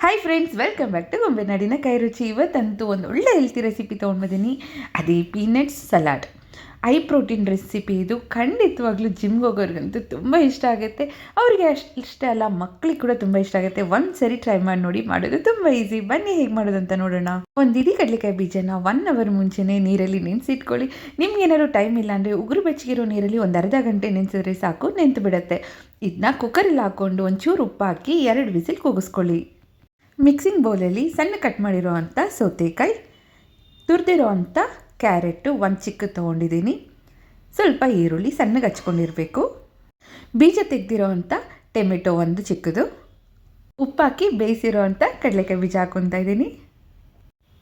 Hi friends, welcome back to ಗೊಂಬೆ ನಾಡಿನ ಕೈ ರುಚಿ. ಇವತ್ತಂತೂ ಒಂದು ಒಳ್ಳೆ ಹೆಲ್ತಿ ರೆಸಿಪಿ ತೊಗೊಂಡ್ಬಂದಿನಿ. ಅದೇ peanuts salad. High protein recipe ಇದು. ಖಂಡಿತವಾಗ್ಲೂ ಜಿಮ್ಗೆ ಹೋಗೋರಿಗಂತೂ ತುಂಬ ಇಷ್ಟ ಆಗುತ್ತೆ. ಅವರಿಗೆ ಅಷ್ಟೇ ಅಲ್ಲ, ಮಕ್ಕಳಿಗೆ ಕೂಡ ತುಂಬ ಇಷ್ಟ ಆಗುತ್ತೆ. ಒಂದು ಸರಿ ಟ್ರೈ ಮಾಡಿ ನೋಡಿ, ಮಾಡೋದು ತುಂಬ ಈಸಿ. ಬನ್ನಿ ಹೇಗೆ ಮಾಡೋದು ಅಂತ ನೋಡೋಣ. ಒಂದು ಇಡೀ ಕಡಲೆಕಾಯಿ ಬೀಜನ 1 ಅವರ್ ಮುಂಚೆನೇ ನೀರಲ್ಲಿ ನೆನೆಸಿಟ್ಕೊಳ್ಳಿ. ನಿಮ್ಗೆ ಏನಾದ್ರು ಟೈಮ್ ಇಲ್ಲ ಅಂದರೆ ಉಗುರು ಬೆಚ್ಚಗಿರೋ ನೀರಲ್ಲಿ ಒಂದು ಅರ್ಧ ಗಂಟೆ ನೆನೆಸಿದ್ರೆ ಸಾಕು, ನೆಂತು ಬಿಡುತ್ತೆ. ಇದನ್ನ ಕುಕ್ಕರಲ್ಲಿ ಹಾಕ್ಕೊಂಡು ಒಂಚೂರು ಉಪ್ಪು ಹಾಕಿ 2 ವಿಸಿಲ್ ಕೂಗಿಸ್ಕೊಳ್ಳಿ. ಮಿಕ್ಸಿಂಗ್ ಬೌಲಲ್ಲಿ ಸಣ್ಣ ಕಟ್ ಮಾಡಿರೋ ಅಂಥ ಸೌತೆಕಾಯಿ, ತುರಿದಿರೋ ಅಂಥ ಕ್ಯಾರೆಟು 1 ಚಿಕ್ಕ ತೊಗೊಂಡಿದ್ದೀನಿ, ಸ್ವಲ್ಪ ಈರುಳ್ಳಿ ಸಣ್ಣಗೆ ಹಚ್ಕೊಂಡಿರಬೇಕು, ಬೀಜ ತೆಗೆದಿರೋ ಅಂಥ ಟೊಮೆಟೊ 1 ಚಿಕ್ಕದು, ಉಪ್ಪಾಕಿ ಬೇಯಿಸಿರೋ ಅಂಥ ಕಡಲೆಕಾಯಿ ಬೀಜ ಹಾಕ್ಕೊತಾ ಇದ್ದೀನಿ,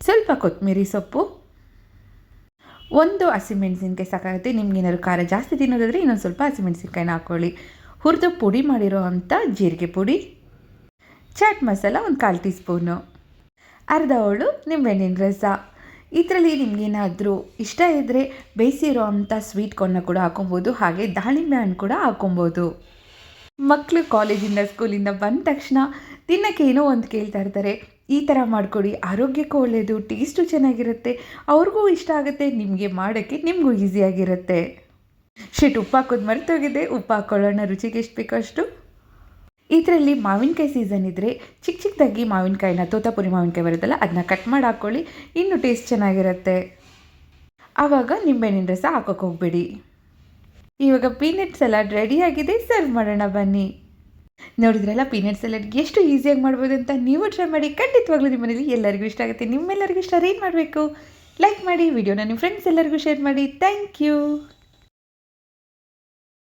ಸ್ವಲ್ಪ ಕೊತ್ತಂಬರಿ ಸೊಪ್ಪು, 1 ಹಸಿಮೆಣಸಿನ್ಕಾಯಿ ಸಾಕಾಗುತ್ತೆ. ನಿಮ್ಗೆ ಏನಾದ್ರು ಖಾರ ಜಾಸ್ತಿ ತಿನ್ನೋದಾದರೆ ಇನ್ನೊಂದು ಸ್ವಲ್ಪ ಹಸಿಮೆಣಸಿನ್ಕಾಯಿನ ಹಾಕ್ಕೊಳ್ಳಿ. ಹುರಿದು ಪುಡಿ ಮಾಡಿರೋ ಅಂಥ ಜೀರಿಗೆ ಪುಡಿ, ಚಾಟ್ ಮಸಾಲ 1/4 ಟೀ ಸ್ಪೂನು, ಅರ್ಧ ಹೋಳು ನಿಂಬೆಹಣ್ಣಿನ ರಸ. ಇದರಲ್ಲಿ ನಿಮಗೇನಾದರೂ ಇಷ್ಟ ಇದ್ದರೆ ಬೇಯಿಸಿರೋ ಅಂಥ ಸ್ವೀಟ್ ಕಾರ್ನ್ನ ಕೂಡ ಹಾಕೊಬೋದು, ಹಾಗೆ ದಾಳಿಂಬೆ ಹಣ್ಣು ಕೂಡ ಹಾಕೊಬೋದು. ಮಕ್ಕಳು ಕಾಲೇಜಿಂದ ಸ್ಕೂಲಿಂದ ಬಂದ ತಕ್ಷಣ ತಿನ್ನೋಕ್ಕೆ ಏನೋ ಒಂದು ಕೇಳ್ತಾ ಇರ್ತಾರೆ. ಈ ಥರ ಮಾಡಿಕೊಡಿ, ಆರೋಗ್ಯಕ್ಕೂ ಒಳ್ಳೆಯದು, ಟೇಸ್ಟು ಚೆನ್ನಾಗಿರುತ್ತೆ, ಅವ್ರಿಗೂ ಇಷ್ಟ ಆಗುತ್ತೆ, ನಿಮಗೆ ಮಾಡೋಕ್ಕೆ ನಿಮಗೂ ಈಸಿಯಾಗಿರುತ್ತೆ. ಉಪ್ಪು ಹಾಕೋದು ಮರೆತೋಗಿದೆ. ಉಪ್ಪು ಹಾಕ್ಕೊಳ್ಳೋಣ, ರುಚಿಗೆ ಎಷ್ಟು ಬೇಕೋ ಅಷ್ಟು. ಇದರಲ್ಲಿ ಮಾವಿನಕಾಯಿ ಸೀಸನ್ ಇದ್ದರೆ ಚಿಕ್ಕದಾಗಿ ಮಾವಿನಕಾಯಿನ, ತೋತಾಪುರಿ ಮಾವಿನಕಾಯಿ ಬರುತ್ತಲ್ಲ, ಅದನ್ನ ಕಟ್ ಮಾಡಿ ಹಾಕ್ಕೊಳ್ಳಿ, ಇನ್ನೂ ಟೇಸ್ಟ್ ಚೆನ್ನಾಗಿರುತ್ತೆ. ಆವಾಗ ನಿಂಬೆಹಣ್ಣಿನ ರಸ ಹಾಕೋಕ್ಕೆ ಹೋಗಬೇಡಿ. ಇವಾಗ ಪೀನಟ್ ಸಲಾಡ್ ರೆಡಿಯಾಗಿದೆ, ಸರ್ವ್ ಮಾಡೋಣ ಬನ್ನಿ. ನೋಡಿದ್ರಲ್ಲ, ಪೀನಟ್ ಸಲಾಡ್ ಎಷ್ಟು ಈಸಿಯಾಗಿ ಮಾಡ್ಬೋದು ಅಂತ. ನೀವು ಟ್ರೈ ಮಾಡಿ, ಖಂಡಿತವಾಗ್ಲೂ ನಿಮ್ಮ ಮನೇಲಿ ಎಲ್ಲರಿಗೂ ಇಷ್ಟ ಆಗುತ್ತೆ. ನಿಮ್ಮೆಲ್ಲರಿಗೂ ಇಷ್ಟ ಏನು ಮಾಡಬೇಕು? ಲೈಕ್ ಮಾಡಿ, ವಿಡಿಯೋನ ನಿಮ್ಮ ಫ್ರೆಂಡ್ಸ್ ಎಲ್ಲರಿಗೂ ಶೇರ್ ಮಾಡಿ. Thank you.